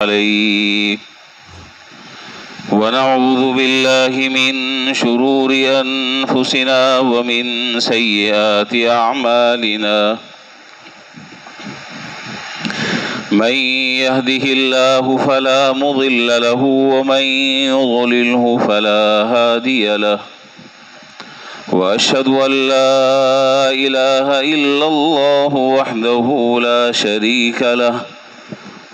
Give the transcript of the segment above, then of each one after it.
عليه ونعوذ بالله من شرور أنفسنا ومن سيئات أعمالنا من يهده الله فلا مضل له ومن يضلله فلا هادي له وأشهد أن لا إله إلا الله وحده لا شريك له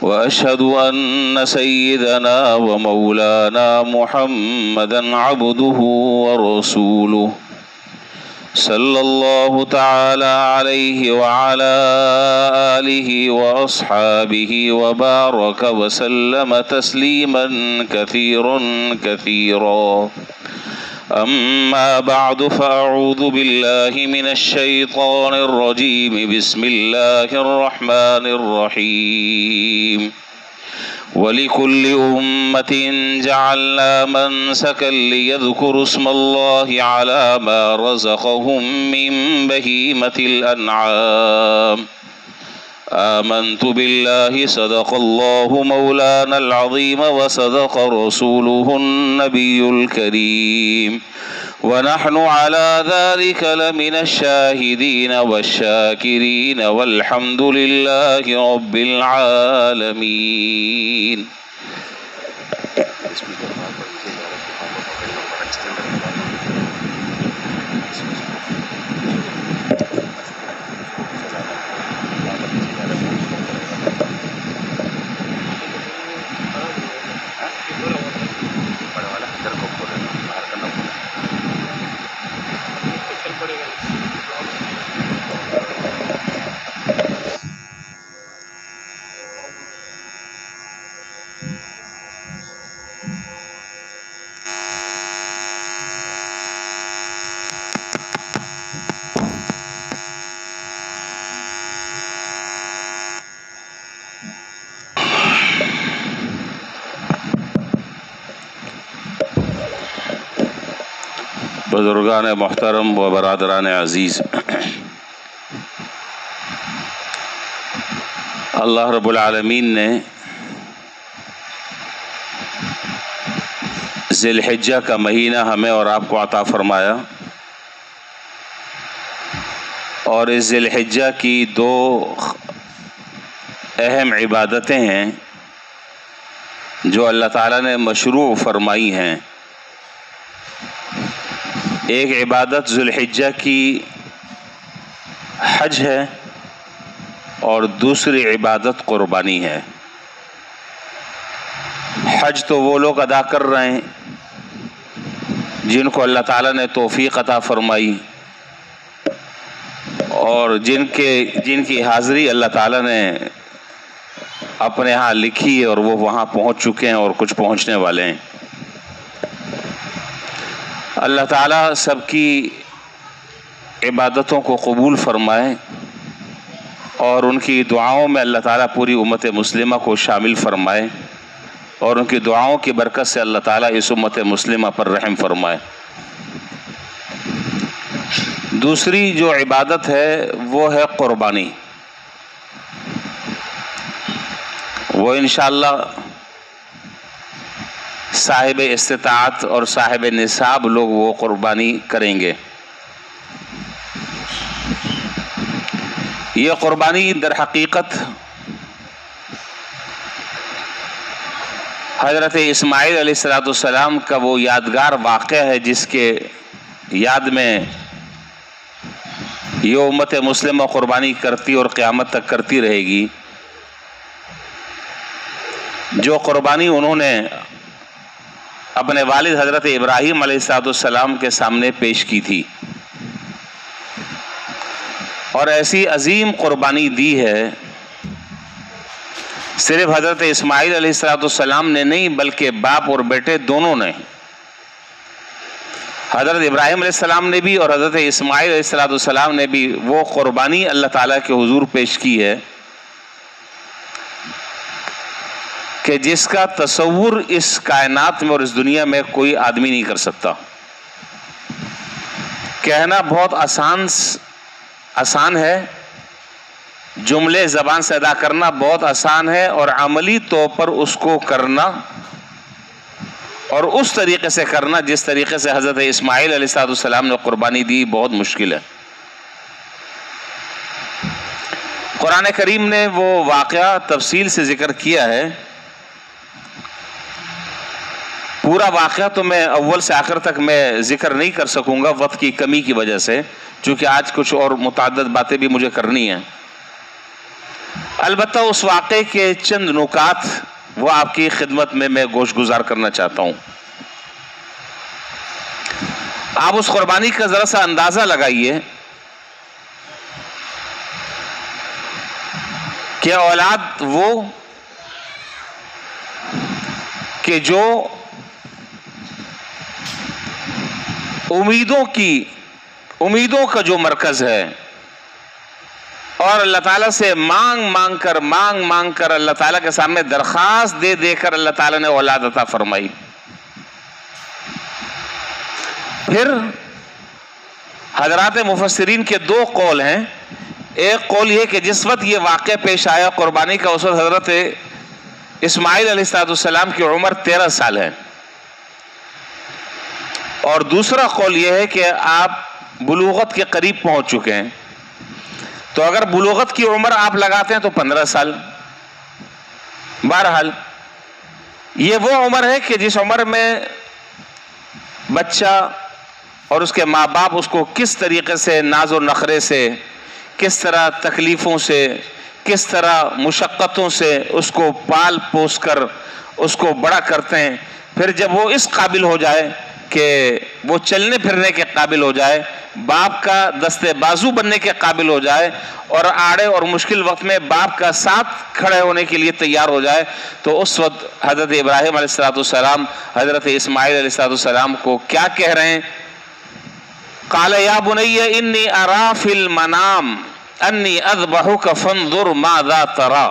وأشهد أن سيدنا ومولانا محمدا عبده ورسوله صلى الله تعالى عليه وعلى آله وأصحابه وبارك وسلم تسليما كثيرا كثيرا. أما بعد فأعوذ بالله من الشيطان الرجيم. بسم الله الرحمن الرحيم. ولكل أمة جعلنا منسكا ليذكروا اسم الله على ما رزقهم من بهيمة الأنعام. آمنت بالله صدق الله مولانا العظيم وصدق رسوله النبي الكريم ونحن على ذلك لمن الشاهدين والشاكرين والحمد لله رب العالمين. بزرگان محترم و برادران عزیز، اللہ رب العالمین نے ذی الحجہ کا مہینہ ہمیں اور آپ کو عطا فرمایا، اور اس ذی الحجہ کی دو اہم عبادتیں ہیں جو اللہ تعالیٰ نے مشروع فرمائی ہیں. ایک عبادت ذی الحجہ کی حج ہے اور دوسری عبادت قربانی ہے. حج تو وہ لوگ ادا کر رہے ہیں جن کو اللہ تعالیٰ نے توفیق عطا فرمائی اور جن کی حاضری اللہ تعالیٰ نے اپنے ہاں لکھی ہے اور وہ وہاں پہنچ چکے ہیں اور کچھ پہنچنے والے ہیں. اللہ تعالیٰ سب کی عبادتوں کو قبول فرمائے اور ان کی دعاؤں میں اللہ تعالیٰ پوری امت مسلمہ کو شامل فرمائے اور ان کی دعاؤں کی برکت سے اللہ تعالیٰ اس امت مسلمہ پر رحم فرمائے. دوسری جو عبادت ہے وہ ہے قربانی. وہ انشاءاللہ صاحب استطاعت اور صاحب نصاب لوگ وہ قربانی کریں گے. یہ قربانی در حقیقت حضرت اسماعیل علیہ السلام کا وہ یادگار واقعہ ہے جس کے یاد میں یہ امت مسلمہ قربانی کرتی اور قیامت تک کرتی رہے گی. جو قربانی انہوں نے اپنے والد حضرت ابراہیم علیہ السلام کے سامنے پیش کی تھی، اور ایسی عظیم قربانی دی ہے صرف حضرت اسماعیل علیہ السلام نے نہیں بلکہ باپ اور بیٹے دونوں نے، حضرت ابراہیم علیہ السلام نے بھی اور حضرت اسماعیل علیہ السلام نے بھی وہ قربانی اللہ تعالیٰ کے حضور پیش کی ہے کہ جس کا تصور اس کائنات میں اور اس دنیا میں کوئی آدمی نہیں کر سکتا. کہنا بہت آسان ہے جملے زبان سے ادا کرنا بہت آسان ہے، اور عملی طور پر اس کو کرنا اور اس طریقے سے کرنا جس طریقے سے حضرت اسماعیل علیہ السلام نے قربانی دی بہت مشکل ہے۔ قرآن کریم نے وہ واقعہ تفصیل سے ذکر کیا ہے، پورا واقعہ تو میں اول سے آخر تک میں ذکر نہیں کر سکوں گا وقت کی کمی کی وجہ سے، چونکہ آج کچھ اور متعدد باتیں بھی مجھے کرنی ہیں۔ البتہ اس واقعے کے چند نکات وہ آپ کی خدمت میں گوش گزار کرنا چاہتا ہوں۔ آپ اس قربانی کا ذرا سا اندازہ لگائیے کہ اولاد وہ کہ جو امیدوں کا جو مرکز ہے، اور اللہ تعالیٰ سے مانگ کر اللہ تعالیٰ کے سامنے درخواست دے کر اللہ تعالیٰ نے اولاد عطا فرمائی۔ پھر حضرات مفسرین کے دو قول ہیں۔ ایک قول یہ کہ جس وقت یہ واقعہ پیش آیا قربانی کا، اس وقت حضرت اسماعیل علیہ السلام کی عمر 13 سال ہے، اور دوسرا قول یہ ہے کہ آپ بلوغت کے قریب پہنچ چکے ہیں۔ تو اگر بلوغت کی عمر آپ لگاتے ہیں تو 15 سال۔ بہرحال یہ وہ عمر ہے کہ جس عمر میں بچہ اور اس کے ماں باپ اس کو کس طریقے سے ناز و نخرے سے، کس طرح تکلیفوں سے، کس طرح مشقتوں سے اس کو پال پوس کر اس کو بڑا کرتے ہیں۔ پھر جب وہ اس قابل ہو جائے کہ وہ چلنے پھرنے کے قابل ہو جائے، باپ کا دستے بازو بننے کے قابل ہو جائے، اور آڑے اور مشکل وقت میں باپ کا ساتھ کھڑے ہونے کے لیے تیار ہو جائے، تو اس وقت حضرت ابراہیم علیہ السلام حضرت اسماعیل علیہ السلام کو کیا کہہ رہے ہیں؟ قال یا بنی انی ارا فی المنام انی اذبحک فانظر ماذا تری۔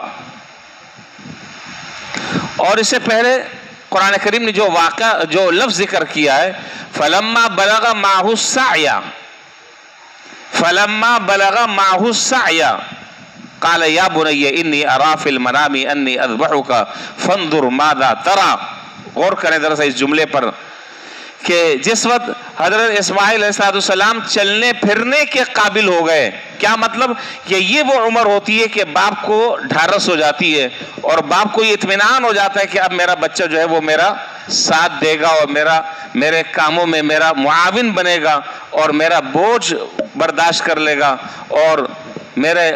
اور اس سے پہلے قرآن کریم نے جو لفظ ذکر کیا ہے، فلما بلغ معه السعی قال یا بنی انی ارا فی المنام انی اذبحک فانظر ماذا تری۔ غور کریں ذرا اس جملے پر کہ جس وقت حضرت اسماعیل علیہ السلام چلنے پھرنے کے قابل ہو گئے، کیا مطلب کہ یہ وہ عمر ہوتی ہے کہ باپ کو ڈھارس ہو جاتی ہے، اور باپ کو یہ اطمینان ہو جاتا ہے کہ اب میرا بچہ جو ہے وہ میرا ساتھ دے گا، اور میرے کاموں میں میرا معاون بنے گا، اور میرا بوجھ برداشت کر لے گا، اور میرے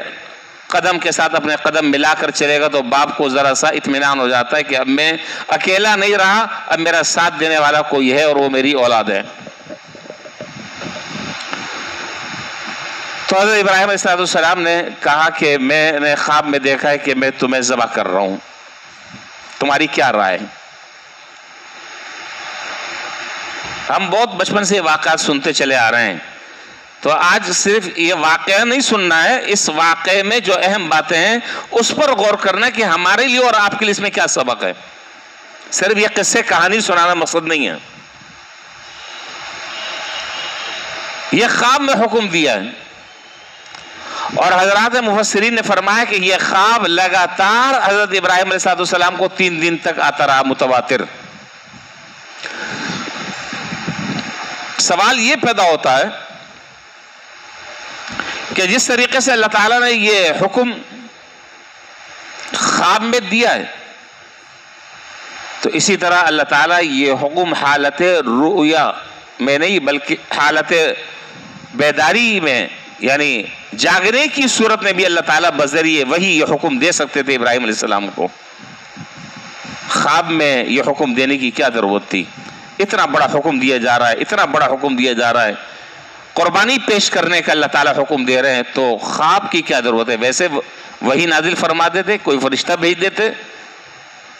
قدم کے ساتھ اپنے قدم ملا کر چلے گا۔ تو باپ کو ذرا سا اطمینان ہو جاتا ہے کہ اب میں اکیلا نہیں رہا، اب میرا ساتھ دینے والا کوئی ہے، اور وہ میری اولاد ہے۔ تو حضرت ابراہیم علیہ السلام نے کہا کہ میں نے خواب میں دیکھا ہے کہ میں تمہیں ذبح کر رہا ہوں، تمہاری کیا رائے؟ ہم بہت بچپن سے یہ واقعات سنتے چلے آ رہے ہیں، تو آج صرف یہ واقعہ نہیں سننا ہے، اس واقعے میں جو اہم باتیں ہیں اس پر غور کرنا ہے کہ ہمارے لیے اور آپ کے لیے اس میں کیا سبق ہے۔ صرف یہ قصے کہانی سنانا مقصد نہیں ہے۔ یہ خواب میں حکم دیا ہے، اور حضرات مفسرین نے فرمایا کہ یہ خواب لگاتار حضرت ابراہیم علیہ السلام کو 3 دن تک آتا رہا متواتر۔ سوال یہ پیدا ہوتا ہے کہ جس طریقے سے اللہ تعالیٰ نے یہ حکم خواب میں دیا ہے، تو اسی طرح اللہ تعالیٰ یہ حکم حالت رؤیا میں نہیں بلکہ حالت بیداری میں، یعنی جاگنے کی صورت میں بھی اللہ تعالیٰ بذریعہ وہی یہ حکم دے سکتے تھے ابراہیم علیہ السلام کو۔ خواب میں یہ حکم دینے کی کیا ضرورت تھی؟ اتنا بڑا حکم دیا جا رہا ہے، اتنا بڑا حکم دیا جا رہا ہے، قربانی پیش کرنے کا اللہ تعالیٰ حکم دے رہے ہیں، تو خواب کی کیا ضرورت ہے؟ ویسے وہی نازل فرما دیتے، کوئی فرشتہ بھیج دیتے،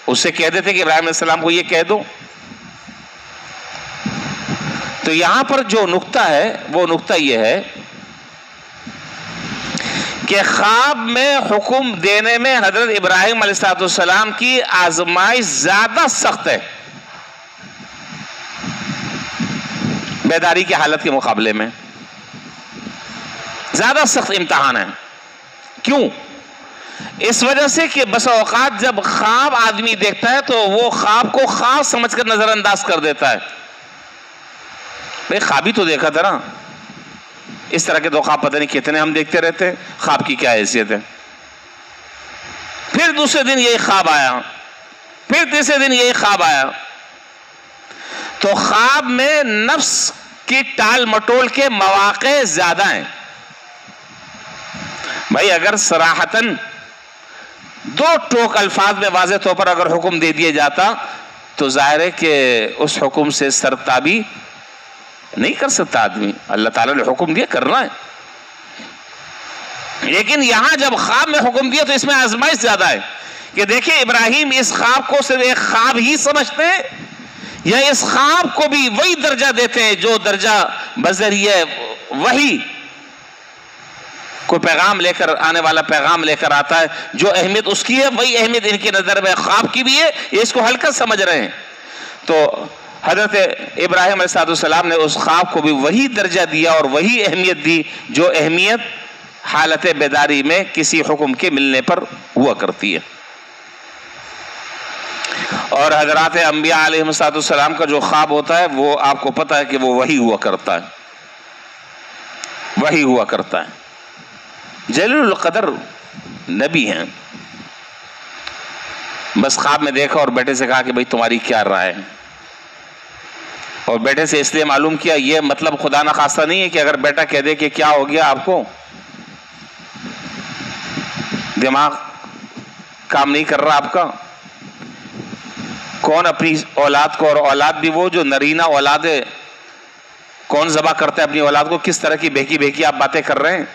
اس سے کہہ دیتے کہ ابراہیم علیہ السلام کو یہ کہہ دو۔ تو یہاں پر جو نقطہ ہے وہ نقطہ یہ ہے کہ خواب میں حکم دینے میں حضرت ابراہیم علیہ السلام کی آزمائش زیادہ سخت ہے بیداری کی حالت کے مقابلے میں، زیادہ سخت امتحان ہے۔ کیوں؟ اس وجہ سے کہ بس اوقات جب خواب آدمی دیکھتا ہے تو وہ خواب کو خواب سمجھ کر نظر انداز کر دیتا ہے. بھئی خواب ہی تو دیکھا تھا نا. اس طرح کے تو خواب پتہ نہیں کتنے ہم دیکھتے رہتے ہیں, خواب کی کیا حیثیت ہے. پھر دوسرے دن یہی خواب آیا, پھر تیسرے دن یہی خواب آیا. تو خواب میں نفس کی ٹال مٹول کے مواقع زیادہ ہیں. بھائی اگر صراحتاً دو ٹوک الفاظ میں واضح طور پر اگر حکم دے دیا جاتا تو ظاہر ہے کہ اس حکم سے سرتابی نہیں کر سکتا آدمی. اللہ تعالیٰ نے حکم دیا, کرنا ہے. لیکن یہاں جب خواب میں حکم دیا تو اس میں آزمائش زیادہ ہے کہ دیکھیں ابراہیم اس خواب کو صرف ایک خواب ہی سمجھتے ہیں یا اس خواب کو بھی وہی درجہ دیتے ہیں جو درجہ بذریعہ وحی کوئی پیغام لے کر آنے والا پیغام لے کر آتا ہے, جو اہمیت اس کی ہے وہی اہمیت ان کی نظر میں خواب کی بھی ہے. یہ اس کو ہلکا سمجھ رہے ہیں. تو حضرت ابراہیم علیہ السلام نے اس خواب کو بھی وہی درجہ دیا اور وہی اہمیت دی جو اہمیت حالت بیداری میں کسی حکم کے ملنے پر ہوا کرتی ہے. اور حضرات انبیاء علیہ السلام کا جو خواب ہوتا ہے وہ آپ کو پتہ ہے کہ وہ وہی ہوا کرتا ہے, وہی ہوا کرتا ہے. جلیل القدر نبی ہیں, بس خواب میں دیکھا اور بیٹے سے کہا کہ بھئی تمہاری کیا رائے ہے, اور بیٹے سے اس لیے معلوم کیا. یہ مطلب خدا نخواستہ نہیں ہے کہ اگر بیٹا کہہ دے کہ کیا ہو گیا آپ کو, دماغ کام نہیں کر رہا آپ کا. کون اپنی اولاد کو, اور اولاد بھی وہ جو نرینہ اولاد ہے, کون ذبح کرتا ہے اپنی اولاد کو؟ کس طرح کی بہکی بہکی آپ باتیں کر رہے ہیں؟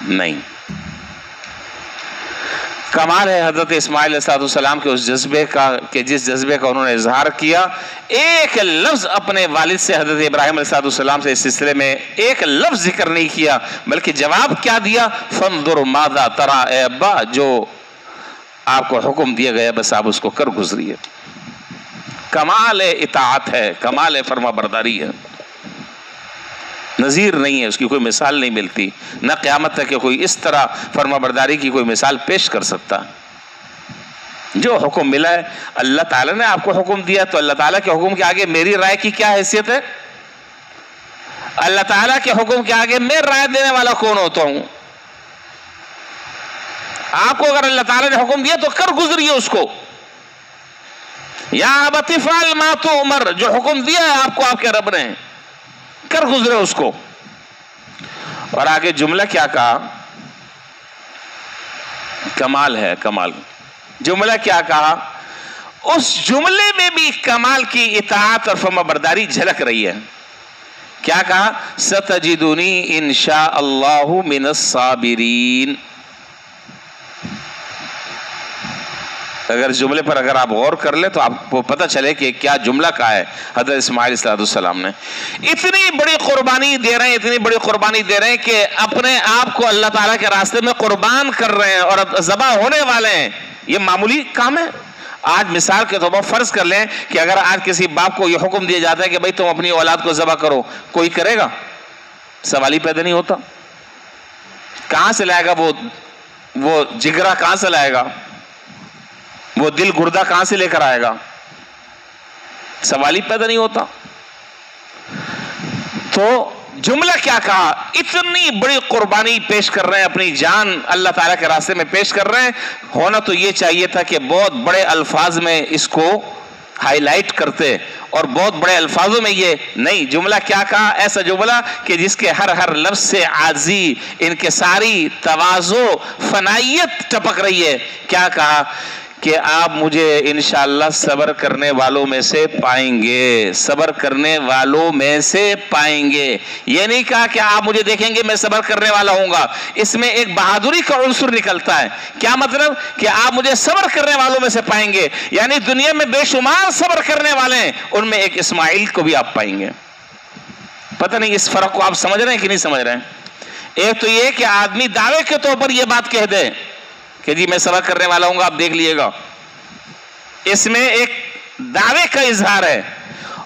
نہیں. کمال ہے حضرت اسماعیل علیہ السلام کے اس جذبے کا کہ جس جذبے کا انہوں نے اظہار کیا. ایک لفظ اپنے والد سے حضرت ابراہیم علیہ السلام سے اس سلسلے میں ایک لفظ ذکر نہیں کیا, بلکہ جواب کیا دیا؟ فانظر ماذا ترى, اے ابا جو آپ کو حکم دیا گیا بس آپ اس کو کر گزریے. کمال اطاعت ہے, کمال فرما برداری ہے. نظیر نہیں ہے, اس کی کوئی مثال نہیں ملتی, نہ قیامت تک کہ کوئی اس طرح فرما برداری کی کوئی مثال پیش کر سکتا. جو حکم ملا ہے, اللہ تعالیٰ نے آپ کو حکم دیا تو اللہ تعالیٰ کے حکم کے آگے میری رائے کی کیا حیثیت ہے؟ اللہ تعالیٰ کے حکم کے آگے میں رائے دینے والا کون ہوتا ہوں؟ آپ کو اگر اللہ تعالیٰ نے حکم دیا تو کر گزریے اس کو. یا ابت افعل ما تؤمر, جو حکم دیا ہے آپ کو آپ کے رب نے, کر گزرے اس کو. اور آگے جملہ کیا کہا؟ کمال ہے, کمال. جملہ کیا کہا؟ اس جملے میں بھی کمال کی اطاعت اور فرما برداری جھلک رہی ہے. کیا کہا؟ ستجدنی انشاء اللہ من الصابرین. اگر جملے پر اگر آپ غور کر لیں تو آپ کو پتہ چلے کہ کیا جملہ کہا ہے حضرت اسماعیل علیہ السلام نے. اتنی بڑی قربانی دے رہے ہیں, اتنی بڑی قربانی دے رہے ہیں کہ اپنے آپ کو اللہ تعالیٰ کے راستے میں قربان کر رہے ہیں اور ذبح ہونے والے ہیں. یہ معمولی کام ہے؟ آج مثال کے طور پر فرض کر لیں کہ اگر آج کسی باپ کو یہ حکم دیا جاتا ہے کہ بھئی تم اپنی اولاد کو ذبح کرو, کوئی کرے گا؟ سوال ہی پیدا نہیں ہوتا. کہاں سے لائے گا وہ جگرا, کہاں سے لائے گا وہ دل گردہ, کہاں سے لے کر آئے گا؟ سوال ہی پیدا نہیں ہوتا. تو جملہ کیا کہا؟ اتنی بڑی قربانی پیش کر رہے ہیں, اپنی جان اللہ تعالیٰ کے راستے میں پیش کر رہے ہیں. ہونا تو یہ چاہیے تھا کہ بہت بڑے الفاظ میں اس کو ہائی لائٹ کرتے اور بہت بڑے الفاظوں میں یہ نہیں. جملہ کیا کہا؟ ایسا جملہ کہ جس کے ہر لفظ سے عاجزی, انکساری, تواضع, فنائیت ٹپک رہی ہے. کیا کہا؟ کہ آپ مجھے انشاءاللہ صبر کرنے والوں میں سے پائیں گے, صبر کرنے والوں میں سے پائیں گے. یہ نہیں کہا کہ آپ مجھے دیکھیں گے میں صبر کرنے والا ہوں گا. اس میں ایک بہادری کا عنصر نکلتا ہے. کیا مطلب؟ کہ آپ مجھے صبر کرنے والوں میں سے پائیں گے, یعنی دنیا میں بے شمار صبر کرنے والے ہیں, ان میں ایک اسماعیل کو بھی آپ پائیں گے. پتہ نہیں اس فرق کو آپ سمجھ رہے ہیں کہ نہیں سمجھ رہے ہیں؟ ایک تو یہ کہ آدمی دعوے کے طور پر یہ بات کہہ دے کہ جی میں صبر کرنے والا ہوں گا, آپ دیکھ لیے گا, اس میں ایک دعوے کا اظہار ہے.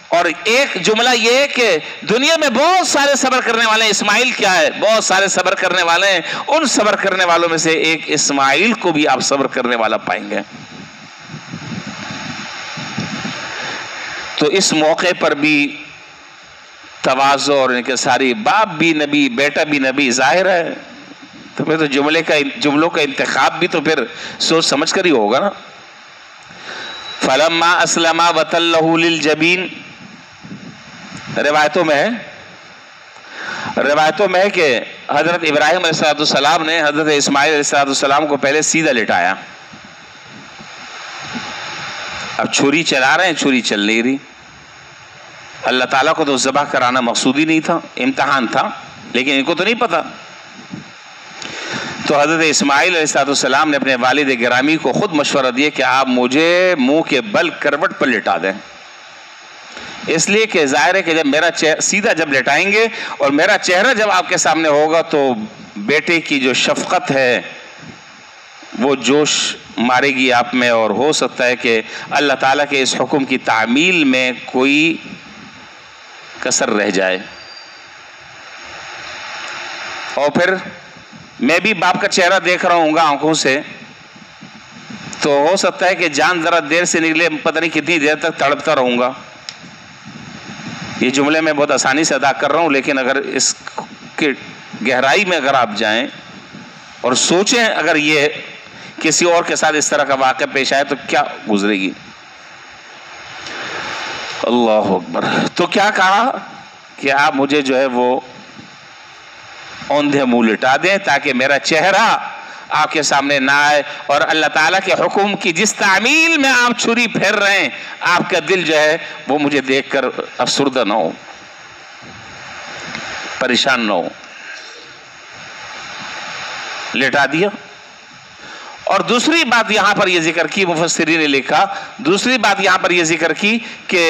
اور ایک جملہ یہ کہ دنیا میں بہت سارے صبر کرنے والے ہیں، اسماعیل کیا ہے؟ بہت سارے صبر کرنے والے ہیں، ان صبر کرنے والوں میں سے ایک اسماعیل کو بھی آپ صبر کرنے والا پائیں گے۔ تو اس موقع پر بھی تواضع اور انکساری، باپ بھی نبی بیٹا بھی نبی ظاہر ہے، تو پھر تو جملوں کا انتخاب بھی تو پھر سوچ سمجھ کر ہی ہوگا نا۔ فَلَمَّا أَسْلَمَا وَتَلَّهُ لِلْجَبِينِ، روایتوں میں ہے کہ حضرت ابراہیم علیہ السلام نے حضرت اسماعیل علیہ السلام کو پہلے سیدھا لٹایا۔ اب چھری چلا رہے ہیں، چھری چل نہیں رہی۔ اللہ تعالیٰ کو تو ذبح کرانا مقصود ہی نہیں تھا، امتحان تھا، لیکن ان کو تو نہیں پتا۔ تو حضرت اسماعیل علیہ السلام نے اپنے والد گرامی کو خود مشورہ دیا کہ آپ مجھے منہ کے بل کروٹ پر لٹا دیں، اس لیے کہ ظاہر ہے کہ جب میرا سیدھا جب لٹائیں گے اور میرا چہرہ جب آپ کے سامنے ہوگا تو بیٹے کی جو شفقت ہے وہ جوش مارے گی آپ میں، اور ہو سکتا ہے کہ اللہ تعالیٰ کے اس حکم کی تعمیل میں کوئی کسر رہ جائے۔ اور پھر میں بھی باپ کا چہرہ دیکھ رہا ہوں گا آنکھوں سے، تو ہو سکتا ہے کہ جان ذرا دیر سے نکلے، پتہ نہیں کتنی دیر تک تڑپتا رہوں گا۔ یہ جملے میں بہت آسانی سے ادا کر رہا ہوں، لیکن اگر اس کی گہرائی میں اگر آپ جائیں اور سوچیں اگر یہ کسی اور کے ساتھ اس طرح کا واقعہ پیش آئے تو کیا گزرے گی۔ اللہ اکبر۔ تو کیا کہا کہ آپ مجھے جو ہے وہ اوندھے منہ لٹا دیں تاکہ میرا چہرہ آپ کے سامنے نہ آئے، اور اللہ تعالیٰ کے حکم کی جس تعمیل میں آپ چھری پھیر رہے ہیں آپ کا دل جو ہے وہ مجھے دیکھ کر افسردہ نہ ہو، پریشان نہ ہو۔ لٹا دیا۔ اور دوسری بات یہاں پر یہ ذکر کی، مفسرین نے لکھا، دوسری بات یہاں پر یہ ذکر کی کہ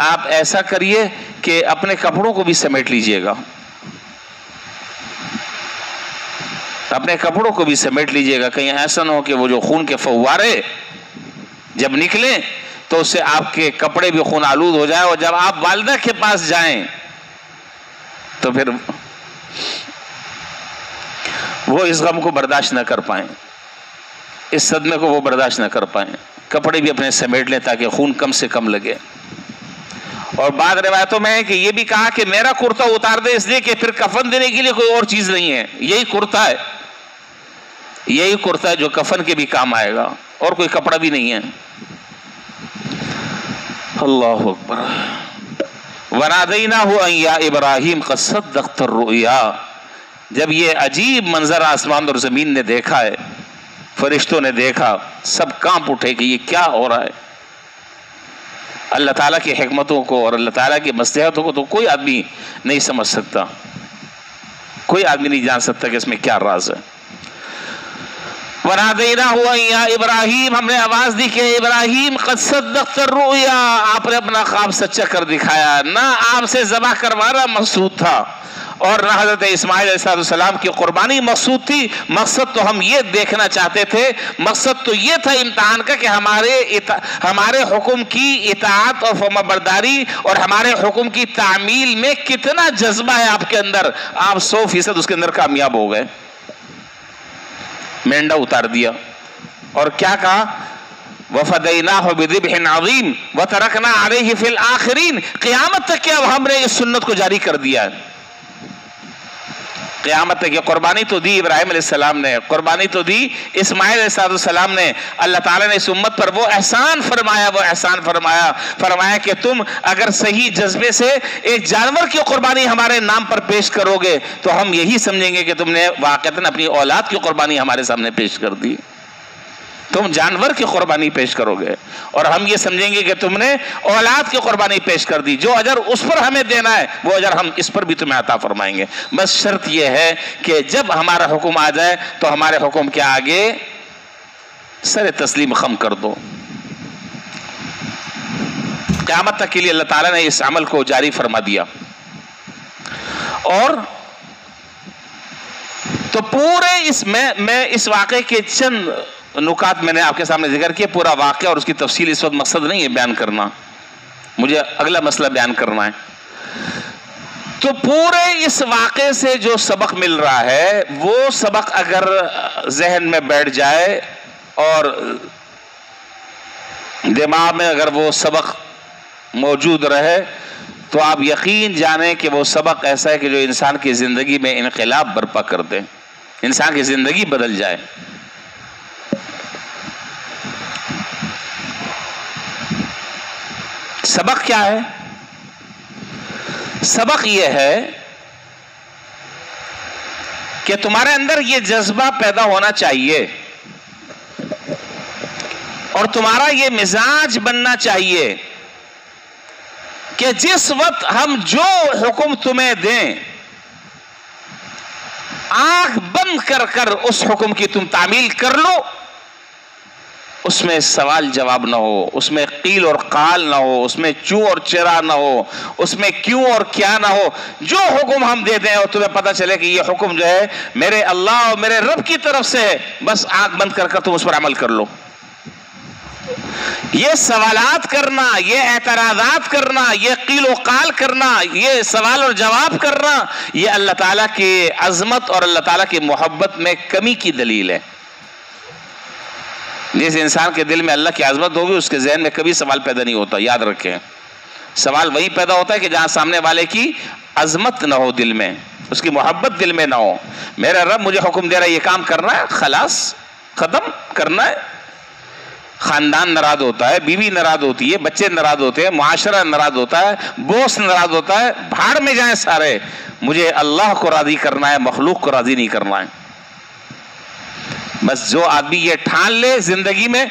آپ ایسا کریے کہ اپنے کپڑوں کو بھی سمیٹ لیجئے گا، اپنے کپڑوں کو بھی سمیٹ لیجئے گا، کہیں ایسا نہ ہو کہ وہ جو خون کے فوارے جب نکلیں تو اس سے آپ کے کپڑے بھی خون آلود ہو جائے، اور جب آپ والدہ کے پاس جائیں تو پھر وہ اس غم کو برداشت نہ کر پائیں، اس صدمے کو وہ برداشت نہ کر پائیں، کپڑے بھی اپنے سمیٹ لیں تاکہ خون کم سے کم لگے۔ اور بعض روایتوں میں ہے کہ یہ بھی کہا کہ میرا کرتا اتار دے، اس لیے کہ پھر کفن دینے کے لیے کوئی اور چیز نہیں ہے، یہی کرتا ہے، یہی کرتا ہے جو کفن کے بھی کام آئے گا، اور کوئی کپڑا بھی نہیں ہے۔ اللہ اکبر۔ وَنَادَيْنَاهُ أَن يَا إِبْرَاهِيمُ قَدْ صَدَّقْتَ الرُّؤْيَا، جب یہ عجیب منظر آسمان اور زمین نے دیکھا ہے، فرشتوں نے دیکھا، سب کانپ اٹھے کہ یہ کیا ہو رہا ہے۔ اللہ تعالیٰ کی حکمتوں کو اور اللہ تعالیٰ کی مصلحتوں کو تو کوئی آدمی نہیں سمجھ سکتا، کوئی آدمی نہیں جان سکتا کہ اس میں کیا راز ہے۔ وَنَادَيْنَاهُ أَن يَا إِبْرَاهِيمُ، ہم نے آواز دی کہ ابراہیم قد صدقت الرؤیا، آپ نے اپنا خواب سچا کر دکھایا۔ نہ آپ سے ذبح کروانا مقصود تھا اور نہ حضرت اسماعیل علیہ السلام کی قربانی مقصود تھی، مقصد تو ہم یہ دیکھنا چاہتے تھے، مقصد تو یہ تھا امتحان کا کہ ہمارے حکم کی اطاعت اور فرمانبرداری اور ہمارے حکم کی تعمیل میں کتنا جذبہ ہے آپ کے اندر۔ آپ 100% اس کے اندر کامیاب ہو گئے، مینڈا اتار دیا، اور کیا کہا؟ وَفَدَيْنَاهُ بِذِبْحٍ عَظِيمٍ وَتَرَكْنَا عَلَيْهِ فِي الْآخِرِينَ، قیامت تک کہ اب ہم نے اس سنت کو جاری کر دیا ہے، قیامت تک یہ قربانی تو دی ابراہیم علیہ السلام نے، قربانی تو دی اسماعیل علیہ السلام نے، اللہ تعالیٰ نے اس امت پر وہ احسان فرمایا کہ تم اگر صحیح جذبے سے ایک جانور کی قربانی ہمارے نام پر پیش کرو گے تو ہم یہی سمجھیں گے کہ تم نے واقعتاً اپنی اولاد کی قربانی ہمارے سامنے پیش کر دی، تم جانور کی قربانی پیش کرو گے، اور ہم یہ سمجھیں گے کہ تم نے اولاد کی قربانی پیش کر دی، جو اجر اس پر ہمیں دینا ہے وہ اجر ہم اس پر بھی تمہیں عطا فرمائیں گے۔ بس شرط یہ ہے کہ جب ہمارا حکم آ جائے تو ہمارے حکم کے آگے سر تسلیم خم کر دو۔ قیامت تک کے لیے اللہ تعالیٰ نے اس عمل کو جاری فرما دیا۔ اور تو پورے میں اس واقعے کے چند نکات میں نے آپ کے سامنے ذکر کیا، پورا واقعہ اور اس کی تفصیل اس وقت مقصد نہیں ہے بیان کرنا، مجھے اگلا مسئلہ بیان کرنا ہے. تو پورے اس واقعے سے جو سبق مل رہا ہے وہ سبق اگر ذہن میں بیٹھ جائے اور دماغ میں اگر وہ سبق موجود رہے تو آپ یقین جانیں کہ وہ سبق ایسا ہے کہ جو انسان کی زندگی میں انقلاب برپا کر دے، انسان کی زندگی بدل جائے. سبق کیا ہے؟ سبق یہ ہے کہ تمہارے اندر یہ جذبہ پیدا ہونا چاہیے اور تمہارا یہ مزاج بننا چاہیے کہ جس وقت ہم جو حکم تمہیں دیں آنکھ بند کر کر اس حکم کی تم تعمیل کر لو، اس میں سوال جواب نہ ہو، اس میں قیل اور قال نہ ہو، اس میں چوں اور چرا نہ ہو، اس میں کیوں اور کیا نہ ہو. جو حکم ہم دے دیں اور تمہیں پتہ چلے کہ یہ حکم جو ہے میرے اللہ اور میرے رب کی طرف سے ہے، بس آنکھ بند کر کر تم اس پر عمل کر لو. یہ سوالات کرنا، یہ اعتراضات کرنا، یہ قیل و قال کرنا، یہ سوال اور جواب کرنا، یہ اللہ تعالیٰ کی عظمت اور اللہ تعالیٰ کی محبت میں کمی کی دلیل ہے. جس انسان کے دل میں اللہ کی عظمت ہوگی اس کے ذہن میں کبھی سوال پیدا نہیں ہوتا. یاد رکھیں، سوال وہی پیدا ہوتا ہے کہ جہاں سامنے والے کی عظمت نہ ہو، دل میں اس کی محبت دل میں نہ ہو. میرا رب مجھے حکم دے رہا ہے یہ کام کرنا ہے، خلاص ختم کرنا ہے. خاندان ناراض ہوتا ہے، بیوی ناراض ہوتی ہے، بچے ناراض ہوتے ہیں، معاشرہ ناراض ہوتا ہے، بوس ناراض ہوتا ہے، بھاڑ میں جائیں سارے، مجھے اللہ کو راضی کرنا ہے، مخلوق کو راضی نہیں کرنا ہے. بس جو آدمی یہ ٹھان لے زندگی میں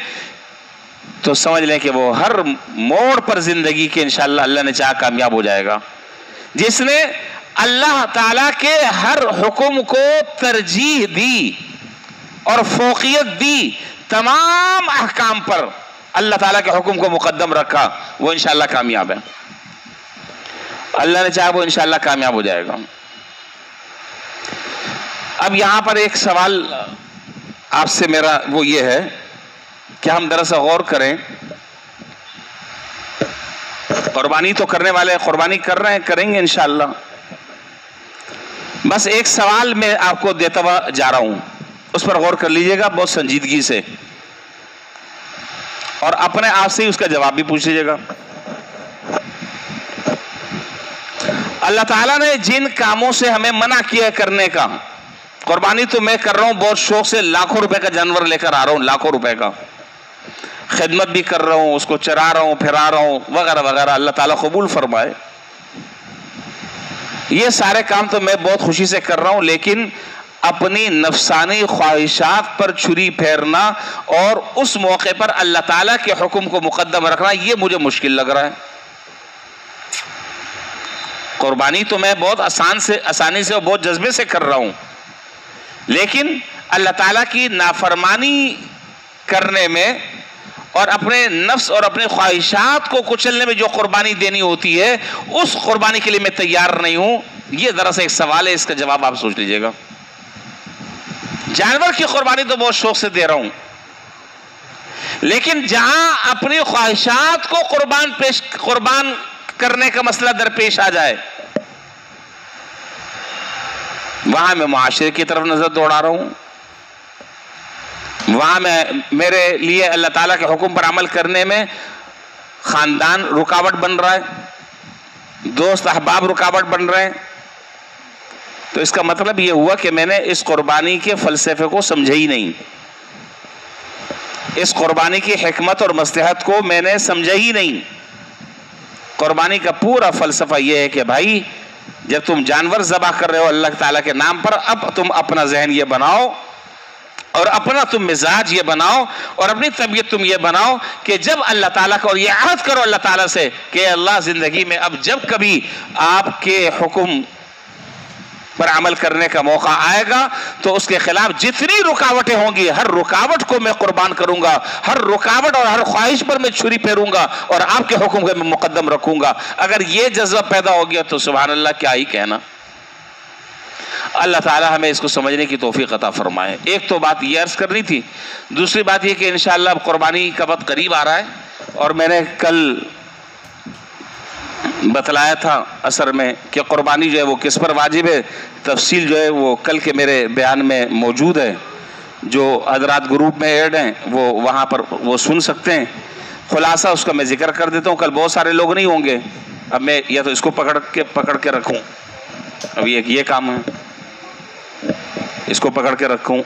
تو سمجھ لیں کہ وہ ہر موڑ پر زندگی کے انشاءاللہ اللہ نے چاہا کامیاب ہو جائے گا. جس نے اللہ تعالیٰ کے ہر حکم کو ترجیح دی اور فوقیت دی، تمام احکام پر اللہ تعالیٰ کے حکم کو مقدم رکھا، وہ انشاءاللہ کامیاب ہے. اللہ نے چاہا وہ انشاءاللہ کامیاب ہو جائے گا. اب یہاں پر ایک سوال آپ سے میرا وہ یہ ہے کہ ہم دراصل غور کریں. قربانی تو کرنے والے قربانی کر رہے ہیں، کریں گے انشاءاللہ. بس ایک سوال میں آپ کو دیتا ہوا جا رہا ہوں، اس پر غور کر لیجئے گا بہت سنجیدگی سے، اور اپنے آپ سے ہی اس کا جواب بھی پوچھ لیجئے گا. اللہ تعالیٰ نے جن کاموں سے ہمیں منع کیا کرنے کا، قربانی تو میں کر رہا ہوں بہت شوق سے، لاکھوں روپے کا جانور لے کر آ رہا ہوں، لاکھوں روپے کا، خدمت بھی کر رہا ہوں، اس کو چرا رہا ہوں، پھرا رہا ہوں وغیرہ وغیرہ، اللہ تعالیٰ قبول فرمائے. یہ سارے کام تو میں بہت خوشی سے کر رہا ہوں، لیکن اپنی نفسانی خواہشات پر چھری پھیرنا اور اس موقع پر اللہ تعالیٰ کے حکم کو مقدم رکھنا، یہ مجھے مشکل لگ رہا ہے. قربانی تو میں بہت آسانی سے اور بہت جذبے سے کر رہا ہوں، لیکن اللہ تعالیٰ کی نافرمانی کرنے میں اور اپنے نفس اور اپنے خواہشات کو کچلنے میں جو قربانی دینی ہوتی ہے، اس قربانی کے لیے میں تیار نہیں ہوں. یہ دراصل ایک سوال ہے، اس کا جواب آپ سوچ لیجئے گا. جانور کی قربانی تو بہت شوق سے دے رہا ہوں، لیکن جہاں اپنی خواہشات کو قربان کرنے کا مسئلہ درپیش آ جائے، وہاں میں معاشرے کی طرف نظر دوڑا رہا ہوں، وہاں میں میرے لیے اللہ تعالیٰ کے حکم پر عمل کرنے میں خاندان رکاوٹ بن رہا ہے، دوست احباب رکاوٹ بن رہے ہیں. تو اس کا مطلب یہ ہوا کہ میں نے اس قربانی کے فلسفے کو سمجھا ہی نہیں، اس قربانی کی حکمت اور مصلحت کو میں نے سمجھا ہی نہیں. قربانی کا پورا فلسفہ یہ ہے کہ بھائی جب تم جانور ذبح کر رہے ہو اللہ تعالیٰ کے نام پر، اب تم اپنا ذہن یہ بناؤ اور اپنا تم مزاج یہ بناؤ اور اپنی طبیعت تم یہ بناؤ کہ جب اللہ تعالیٰ کا، اور یہ عہد کرو اللہ تعالیٰ سے کہ اللہ زندگی میں اب جب کبھی آپ کے حکم پر عمل کرنے کا موقع آئے گا تو اس کے خلاف جتنی رکاوٹیں ہوں گی، ہر رکاوٹ کو میں قربان کروں گا، ہر رکاوٹ اور ہر خواہش پر میں چھری پھیروں گا اور آپ کے حکم کو میں مقدم رکھوں گا. اگر یہ جذبہ پیدا ہو گیا تو سبحان اللہ کیا ہی کہنا. اللہ تعالیٰ ہمیں اس کو سمجھنے کی توفیق عطا فرمائے. ایک تو بات یہ عرض کرنی تھی. دوسری بات یہ کہ انشاءاللہ اب قربانی کا وقت قریب آ رہا ہے، اور میں نے کل بتلایا تھا اثر میں کہ قربانی جو ہے وہ کس پر واجب ہے. تفصیل جو ہے وہ کل کے میرے بیان میں موجود ہے. جو حضرات گروپ میں ایڈ ہیں وہ وہاں پر وہ سن سکتے ہیں. خلاصہ اس کا میں ذکر کر دیتا ہوں. کل بہت سارے لوگ نہیں ہوں گے. اب میں یا تو اس کو پکڑ کے رکھوں, اب یہ کام ہے, اس کو پکڑ کے رکھوں.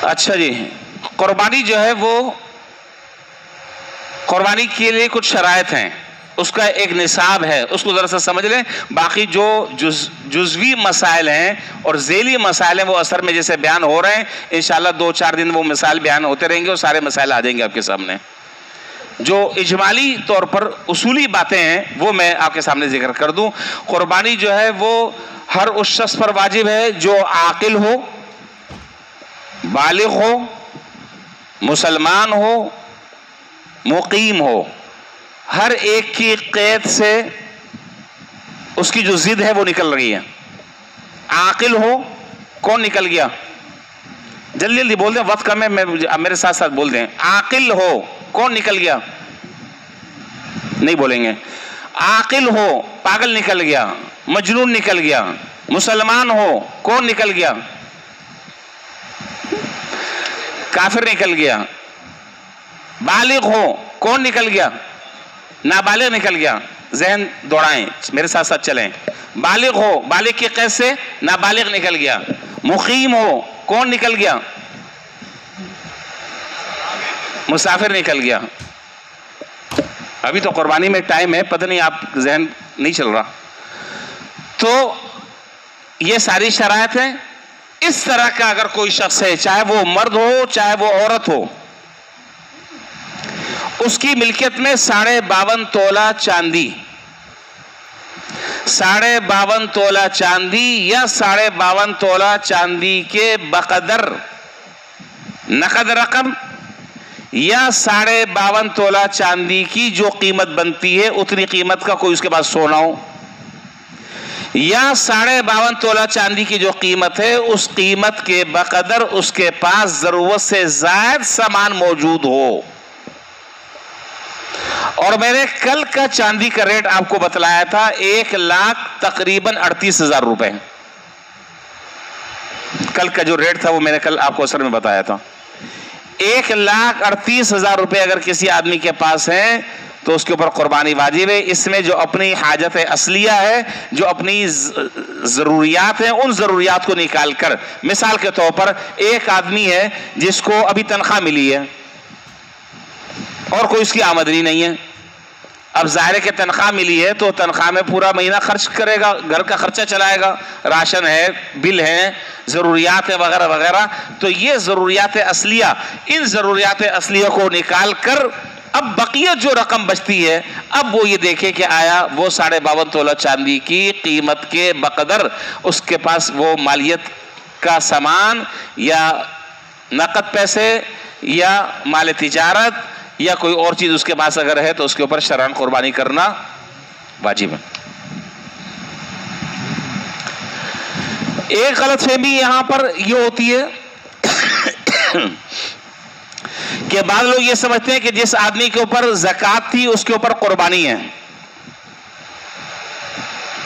اچھا جی, قربانی جو ہے وہ قربانی کے لیے کچھ شرائط ہیں, اس کا ایک نصاب ہے, اس کو ذرا سا سمجھ لیں. باقی جو جزوی مسائل ہیں اور ذیلی مسائل ہیں وہ اثر میں جیسے بیان ہو رہے ہیں, انشاءاللہ 2-4 دن وہ مسائل بیان ہوتے رہیں گے اور سارے مسائل آ جائیں گے آپ کے سامنے. جو اجمالی طور پر اصولی باتیں ہیں وہ میں آپ کے سامنے ذکر کر دوں. قربانی جو ہے وہ ہر اس شخص پر واجب ہے جو عاقل ہو, بالغ ہو, مسلمان ہو, مقیم ہو. ہر ایک کی قید سے اس کی جو ضد ہے وہ نکل رہی ہے. عاقل ہو, کون نکل گیا؟ جلدی جلدی بول دیں, وقت کم ہے, میرے ساتھ ساتھ بول دیں. عاقل ہو, کون نکل گیا؟ نہیں بولیں گے. عاقل ہو, پاگل نکل گیا, مجنون نکل گیا. مسلمان ہو, کون نکل گیا؟ کافر نکل گیا. بالغ ہو, کون نکل گیا؟ نابالغ نکل گیا. ذہن دوڑائیں, میرے ساتھ ساتھ چلیں. بالغ ہو, بالغ کی قید سے نابالغ نکل گیا. مقیم ہو, کون نکل گیا؟ مسافر نکل گیا. ابھی تو قربانی میں ٹائم ہے, پتہ نہیں آپ ذہن نہیں چل رہا. تو یہ ساری شرائط ہیں. اس طرح کا اگر کوئی شخص ہے, چاہے وہ مرد ہو چاہے وہ عورت ہو, اس کی ملکیت میں 52.5 تولہ چاندی, 52.5 تولہ چاندی یا 52.5 تولہ چاندی کے بقدر نقد رقم یا 52.5 تولہ چاندی کی جو قیمت بنتی ہے اتنی قیمت کا کوئی اس کے پاس سونا ہو, یا 52.5 تولہ چاندی کی جو قیمت ہے اس قیمت کے بقدر اس کے پاس ضرورت سے زائد سامان موجود ہو. اور میں نے کل کا چاندی کا ریٹ آپ کو بتلایا تھا 1,00,000 تقریباً 38,000 روپے. کل کا جو ریٹ تھا وہ میں نے کل آپ کو اثر میں بتایا تھا. 1,38,000 روپے اگر کسی آدمی کے پاس ہیں تو اس کے اوپر قربانی واجب ہے. اس میں جو اپنی حاجت اصلیہ ہے, جو اپنی ضروریات ہیں, ان ضروریات کو نکال کر, مثال کے طور پر ایک آدمی ہے جس کو ابھی تنخواہ ملی ہے اور کوئی اس کی آمدنی نہیں ہے. اب ظاہر ہے کہ تنخواہ ملی ہے تو تنخواہ میں پورا مہینہ خرچ کرے گا, گھر کا خرچہ چلائے گا, راشن ہے, بل ہے, ضروریات وغیرہ وغیرہ. تو یہ ضروریات اصلیہ, ان ضروریات اصلیہ کو نکال کر اب بقیت جو رقم بچتی ہے, اب وہ یہ دیکھے کہ آیا وہ 52.5 تولہ چاندی کی قیمت کے بقدر اس کے پاس وہ مالیت کا سامان یا نقد پیسے یا مال تجارت یا کوئی اور چیز اس کے پاس اگر ہے تو اس کے اوپر شرعاً قربانی کرنا واجب ہے. ایک غلط فہمی یہاں پر یہ ہوتی ہے کہ بعض لوگ یہ سمجھتے ہیں کہ جس آدمی کے اوپر زکوٰۃ تھی اس کے اوپر قربانی ہے,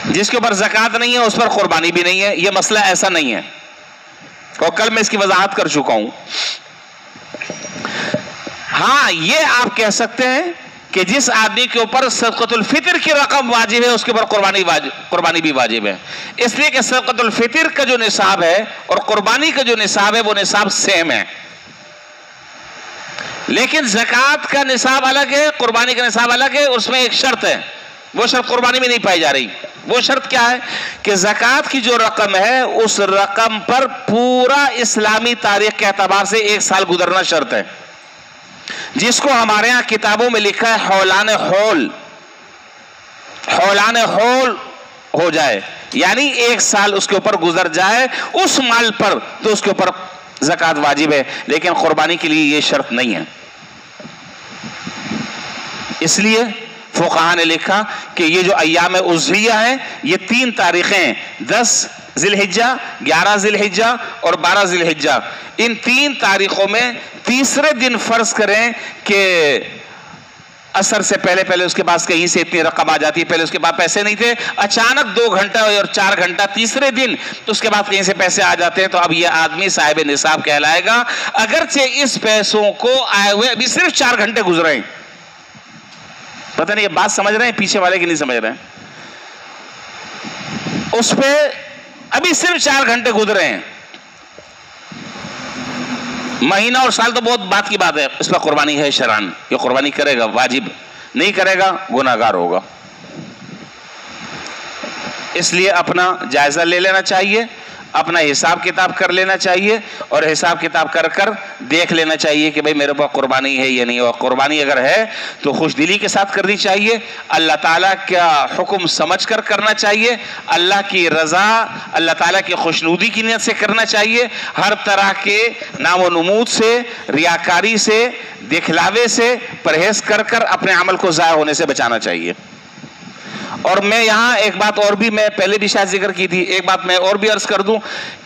جس کے اوپر زکوٰۃ نہیں ہے اس پر قربانی بھی نہیں ہے. یہ مسئلہ ایسا نہیں ہے, اور کل میں اس کی وضاحت کر چکا ہوں. ہاں, یہ آپ کہہ سکتے ہیں کہ جس آدمی کے اوپر صدقۃ الفطر کی رقم واجب ہے اس کے اوپر قربانی بھی واجب ہے. اس لیے کہ صدقۃ الفطر کا جو نصاب ہے اور قربانی کا جو نصاب ہے وہ نصاب سیم ہے, لیکن زکوٰۃ کا نصاب الگ ہے, قربانی کا نصاب الگ ہے. اس میں ایک شرط ہے, وہ شرط قربانی میں نہیں پائی جا رہی. وہ شرط کیا ہے کہ زکوٰۃ کی جو رقم ہے اس رقم پر پورا اسلامی تاریخ کے اعتبار سے 1 سال گزرنا شرط ہے, جس کو ہمارے ہاں کتابوں میں لکھا ہے حولان حول. حولان حول ہو جائے یعنی 1 سال اس کے اوپر گزر جائے اس مال پر تو اس کے اوپر زکوٰۃ واجب ہے, لیکن قربانی کے لیے یہ شرط نہیں ہے. اس لیے فقہاء نے لکھا کہ یہ جو ایام اضحیہ ہیں یہ 3 تاریخیں 10 ذی الحجہ, 11 ذی الحجہ اور 12 ذی الحجہ, ان 3 تاریخوں میں تیسرے دن فرض کریں کہ اثر سے پہلے پہلے اس کے پاس کہیں سے اتنی رقم آ جاتی ہے، پہلے اس کے پاس پیسے نہیں تھے، اچانک 2 گھنٹہ اور 4 گھنٹہ تیسرے دن تو اس کے بعد کہیں سے پیسے آ جاتے ہیں، تو اب یہ آدمی صاحب نصاب کہلائے گا، اگرچہ اس پیسوں کو آئے ہوئے ابھی صرف 4 گھنٹے گزرے ہیں۔ پتہ نہیں یہ بات سمجھ رہے ہیں پیچھے والے کی نہیں سمجھ رہے ہیں؟ اس پہ ابھی صرف 4 گھنٹے گزرے ہیں، مہینہ اور سال تو بہت بات کی بات ہے، اس پر قربانی ہے شرعاً، یہ قربانی کرے گا، واجب نہیں کرے گا گناہگار ہوگا۔ اس لیے اپنا جائزہ لے لینا چاہیے، اپنا حساب کتاب کر لینا چاہیے، اور حساب کتاب کر کر دیکھ لینا چاہیے کہ بھئی میرے پاس قربانی ہے یا نہیں، اور قربانی اگر ہے تو خوش دلی کے ساتھ کرنی چاہیے، اللہ تعالیٰ کا حکم سمجھ کر کرنا چاہیے، اللہ کی رضا، اللہ تعالیٰ کی خوشنودی کی نیت سے کرنا چاہیے، ہر طرح کے نام و نمود سے، ریاکاری سے، دکھلاوے سے پرہیز کر کر اپنے عمل کو ضائع ہونے سے بچانا چاہیے۔ اور میں یہاں ایک بات اور بھی میں پہلے بھی شاید ذکر کی تھی، ایک بات میں اور بھی عرض کر دوں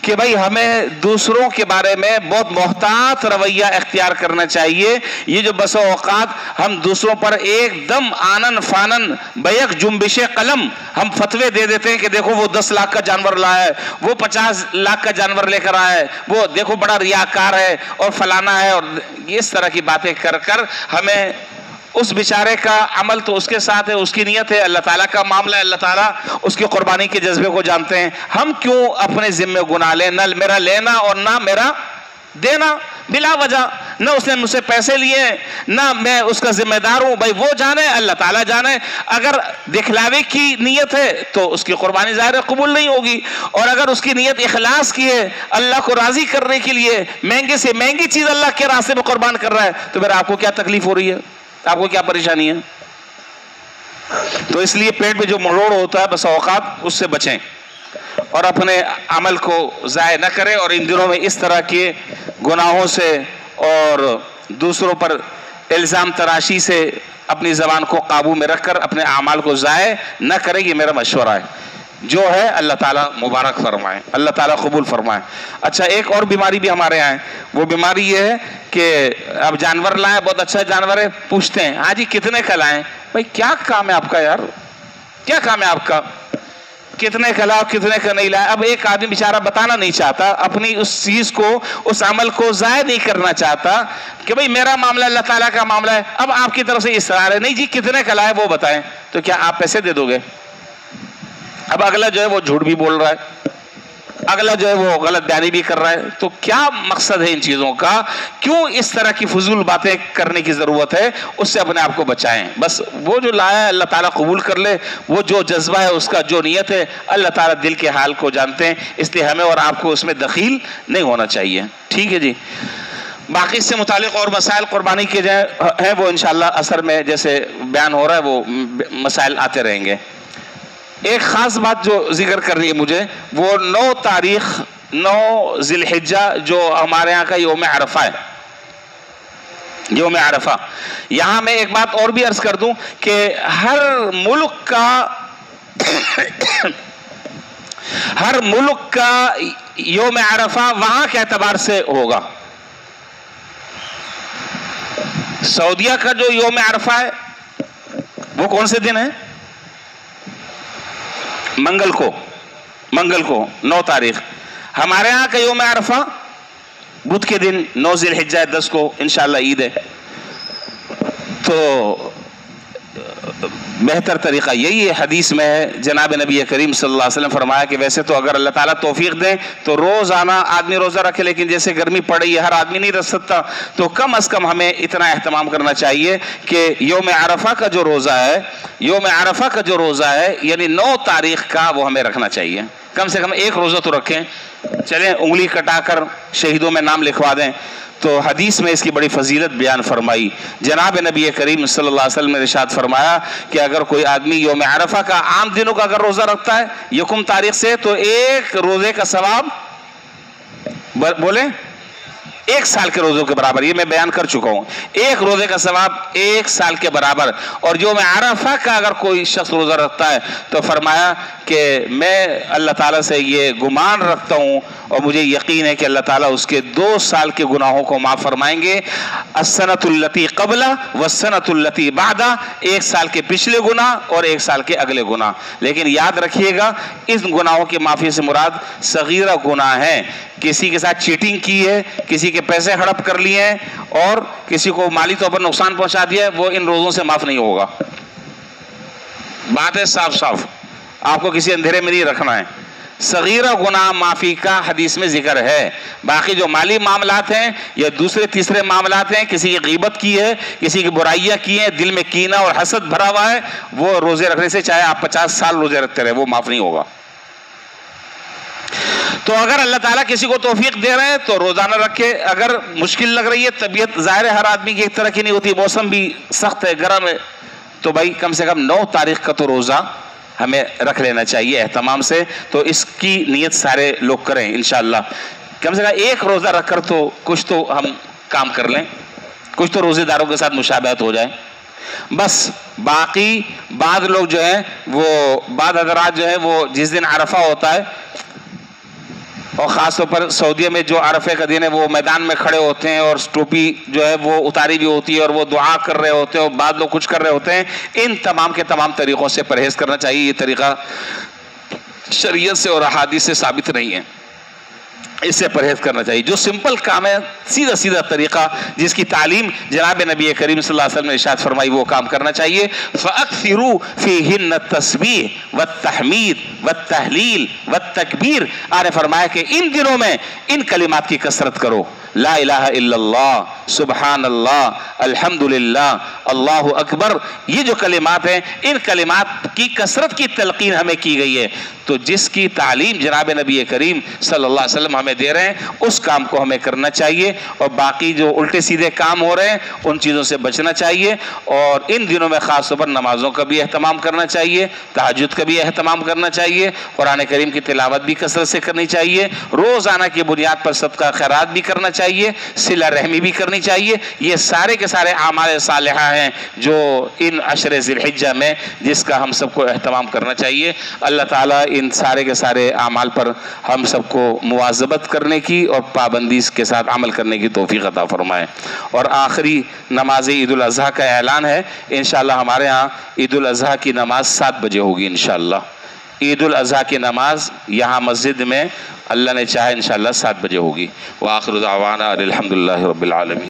کہ بھائی ہمیں دوسروں کے بارے میں بہت محتاط رویہ اختیار کرنا چاہیے۔ یہ جو بسا اوقات ہم دوسروں پر ایک دم آنن فانن بیک جنبش قلم ہم فتوے دے دیتے ہیں کہ دیکھو وہ 10 لاکھ کا جانور لایا ہے، وہ 50 لاکھ کا جانور لے کر آیا ہے، وہ دیکھو بڑا ریاکار ہے اور فلانا ہے، اور اس طرح کی باتیں کر کر ہمیں اس بیچارے کا عمل تو اس کے ساتھ ہے، اس کی نیت ہے، اللہ تعالیٰ کا معاملہ ہے، اللہ تعالیٰ اس کی قربانی کے جذبے کو جانتے ہیں، ہم کیوں اپنے ذمہ گناہ لیں؟ نہ میرا لینا اور نہ میرا دینا بلا وجہ، نہ اس نے مجھ سے پیسے لیے نہ میں اس کا ذمہ دار ہوں، بھائی وہ جانے، اللہ تعالیٰ جانے۔ اگر دکھلاوے کی نیت ہے تو اس کی قربانی ظاہر قبول نہیں ہوگی، اور اگر اس کی نیت اخلاص کی ہے، اللہ کو راضی کرنے کے لیے مہنگے سے مہنگی چیز اللہ کے راستے میں قربان کر رہا ہے، تو پھر آپ کو کیا تکلیف ہو رہی ہے؟ آپ کو کیا پریشانی ہے؟ تو اس لیے پیٹ میں جو مروڑ ہوتا ہے بس اوقات اس سے بچیں اور اپنے عمل کو ضائع نہ کریں، اور ان دنوں میں اس طرح کے گناہوں سے اور دوسروں پر الزام تراشی سے اپنی زبان کو قابو میں رکھ کر اپنے اعمال کو ضائع نہ کریں، یہ میرا مشورہ ہے۔ جو ہے اللہ تعالیٰ مبارک فرمائے، اللہ تعالیٰ قبول فرمائے۔ اچھا ایک اور بیماری بھی ہمارے یہاں ہے، وہ بیماری یہ ہے کہ اب جانور لائیں، بہت اچھا جانور ہے، پوچھتے ہیں ہاں جی کتنے کا لائیں؟ بھائی کیا کام ہے آپ کا یار، کیا کام ہے آپ کا؟ کتنے کا لاؤ، کتنے کا نہیں لایا؟ اب ایک آدمی بیچارہ بتانا نہیں چاہتا، اپنی اس چیز کو، اس عمل کو ضائع نہیں کرنا چاہتا کہ بھئی میرا معاملہ اللہ تعالیٰ کا معاملہ ہے۔ اب آپ کی طرف سے اصرار ہے، نہیں جی کتنے کا لائے وہ بتائیں، تو کیا آپ پیسے دے دو گے؟ اب اگلا جو ہے وہ جھوٹ بھی بول رہا ہے، اگلا جو ہے وہ غلط بیانی بھی کر رہا ہے، تو کیا مقصد ہے ان چیزوں کا؟ کیوں اس طرح کی فضول باتیں کرنے کی ضرورت ہے؟ اس سے اپنے آپ کو بچائیں۔ بس وہ جو لایا ہے اللہ تعالیٰ قبول کر لے، وہ جو جذبہ ہے اس کا جو نیت ہے اللہ تعالیٰ دل کے حال کو جانتے ہیں، اس لیے ہمیں اور آپ کو اس میں دخیل نہیں ہونا چاہیے۔ ٹھیک ہے جی، باقی اس سے متعلق اور مسائل قربانی کے جو ہیں وہ انشاءاللہ اثر میں جیسے بیان ہو رہا ہے وہ مسائل آتے رہیں گے۔ ایک خاص بات جو ذکر کر رہی ہے مجھے، وہ 9 تاریخ 9 ذی الحجہ جو ہمارے ہاں کا یوم عرفہ ہے، یوم عرفہ۔ یہاں میں ایک بات اور بھی عرض کر دوں کہ ہر ملک کا یوم عرفہ وہاں کے اعتبار سے ہوگا۔ سعودیہ کا جو یوم عرفہ ہے وہ کون سے دن ہے؟ منگل کو 9 تاریخ۔ ہمارے ہاں کا یوم عرفہ بدھ کے دن 9 ذی الحجہ 10 کو انشاءاللہ عید ہے۔ تو بہتر طریقہ یہی ہے، حدیث میں ہے، جناب نبی کریم صلی اللہ علیہ وسلم فرمایا کہ ویسے تو اگر اللہ تعالیٰ توفیق دیں تو روزانہ آدمی روزہ رکھے، لیکن جیسے گرمی پڑ رہی ہے ہر آدمی نہیں رکھ سکتا، تو کم از کم ہمیں اتنا اہتمام کرنا چاہیے کہ یوم عرفہ کا جو روزہ ہے یعنی 9 تاریخ کا وہ ہمیں رکھنا چاہیے، کم سے کم ایک روزہ تو رکھیں۔ چلیں انگلی کٹا کر شہیدوں میں نام لکھوا دیں، تو حدیث میں اس کی بڑی فضیلت بیان فرمائی۔ جناب نبی کریم صلی اللہ علیہ وسلم نے ارشاد فرمایا کہ اگر کوئی آدمی یوم عرفہ کا عام دنوں کا اگر روزہ رکھتا ہے 1 تاریخ سے، تو ایک روزے کا ثواب بولیں 1 سال کے روزوں کے برابر، یہ میں بیان کر چکا ہوں، ایک روزے کا ثواب 1 سال کے برابر۔ اور یوم عرفہ کا اگر کوئی شخص روزہ رکھتا ہے تو فرمایا کہ میں اللہ تعالیٰ سے یہ گمان رکھتا ہوں اور مجھے یقین ہے کہ اللہ تعالیٰ اس کے 2 سال کے گناہوں کو معاف فرمائیں گے، السنۃ التی قبلہ والسنۃ التی بعدہ، 1 سال کے پچھلے گناہ اور 1 سال کے اگلے گناہ۔ لیکن یاد رکھیے گا اس گناہوں کی معافی سے مراد صغیرہ گناہ ہیں، کسی کے ساتھ چیٹنگ کی ہے، کسی کے پیسے ہڑپ کر لیے ہیں اور کسی کو مالی طور پر نقصان پہنچا دیا ہے، وہ ان روزوں سے معاف نہیں ہوگا۔ بات ہے صاف صاف، آپ کو کسی اندھیرے میں نہیں رکھنا ہے۔ صغیرہ گناہ معافی کا حدیث میں ذکر ہے، باقی جو مالی معاملات ہیں یا دوسرے تیسرے معاملات ہیں، کسی کی غیبت کی ہے، کسی کی برائیاں کی ہیں، دل میں کینہ اور حسد بھرا ہوا ہے، وہ روزے رکھنے سے چاہے آپ 50 سال روزے رکھتے رہے وہ معاف نہیں ہوگا۔ تو اگر اللہ تعالیٰ کسی کو توفیق دے رہے ہیں تو روزانہ رکھے، اگر مشکل لگ رہی ہے، طبیعت ظاہر ہے ہر آدمی کی ایک طرح کی نہیں ہوتی، موسم بھی سخت ہے، گرم ہے، تو بھائی کم سے کم 9 تاریخ کا تو روزہ ہمیں رکھ لینا چاہیے اہتمام سے۔ تو اس کی نیت سارے لوگ کریں انشاءاللہ، کم سے کم 1 روزہ رکھ کر تو کچھ تو ہم کام کر لیں، کچھ تو روزے داروں کے ساتھ مشابہت ہو جائے بس۔ باقی بعض لوگ جو ہیں وہ بعض حضرات جو ہیں وہ جس دن عرفہ ہوتا ہے، اور خاص طور پر سعودیہ میں جو عرفے کا دن ہے وہ میدان میں کھڑے ہوتے ہیں اور ٹوپی جو ہے وہ اتاری بھی ہوتی ہے اور وہ دعا کر رہے ہوتے ہیں اور بعض لوگ کچھ کر رہے ہوتے ہیں، ان تمام کے تمام طریقوں سے پرہیز کرنا چاہیے۔ یہ طریقہ شریعت سے اور احادیث سے ثابت نہیں ہے، اس سے پرہیز کرنا چاہیے۔ جو سمپل کام ہے، سیدھا سیدھا طریقہ جس کی تعلیم جناب نبی کریم صلی اللہ علیہ وسلم نے ارشاد فرمائی، وہ کام کرنا چاہیے۔ فَأَكْثِرُوا فِيهِنَّ التَّسْبِيحَ وَالتَّحْمِيدَ وَالتَّهْلِيلَ وَالتَّكْبِيرَ، آپ نے فرمایا کہ ان دنوں میں ان کلمات کی کثرت کرو، لا الہ الا اللہ، سبحان اللہ، الحمدللہ، اللہ اکبر، یہ جو کلمات ہیں ان کلمات کی کثرت کی تلقین ہمیں کی گئی ہے۔ تو جس کی تعلیم جناب نبی کریم صلی اللہ علیہ وسلم ہمیں دے رہے ہیں اس کام کو ہمیں کرنا چاہیے، اور باقی جو الٹے سیدھے کام ہو رہے ہیں ان چیزوں سے بچنا چاہیے۔ اور ان دنوں میں خاص طور پر نمازوں کا بھی اہتمام کرنا چاہیے، تہجد کا بھی اہتمام کرنا چاہیے، قرآن کریم کی تلاوت بھی کثرت سے کرنی چاہیے، روزانہ کی بنیاد پر صدقہ خیرات بھی کرنا چاہیے، صلہ رحمی بھی کرنی چاہیے۔ یہ سارے کے سارے اعمال صالحہ ہیں جو ان عشر ذی الحجہ میں جس کا ہم سب کو اہتمام کرنا چاہیے۔ اللہ تعالیٰ ان سارے کے سارے اعمال پر ہم سب کو مواظبت کرنے کی اور پابندی کے ساتھ عمل کرنے کی توفیق عطا فرمائے۔ اور آخری نماز عید الاضحیٰ کا اعلان ہے، انشاءاللہ ہمارے ہاں عید الاضحیٰ کی نماز 7 بجے ہوگی انشاءاللہ۔ عید الاضحیٰ کی نماز یہاں مسجد میں اللہ نے چاہے انشاءاللہ 7 بجے ہوگی۔ وآخر دعوانا الحمدللہ رب العالمین۔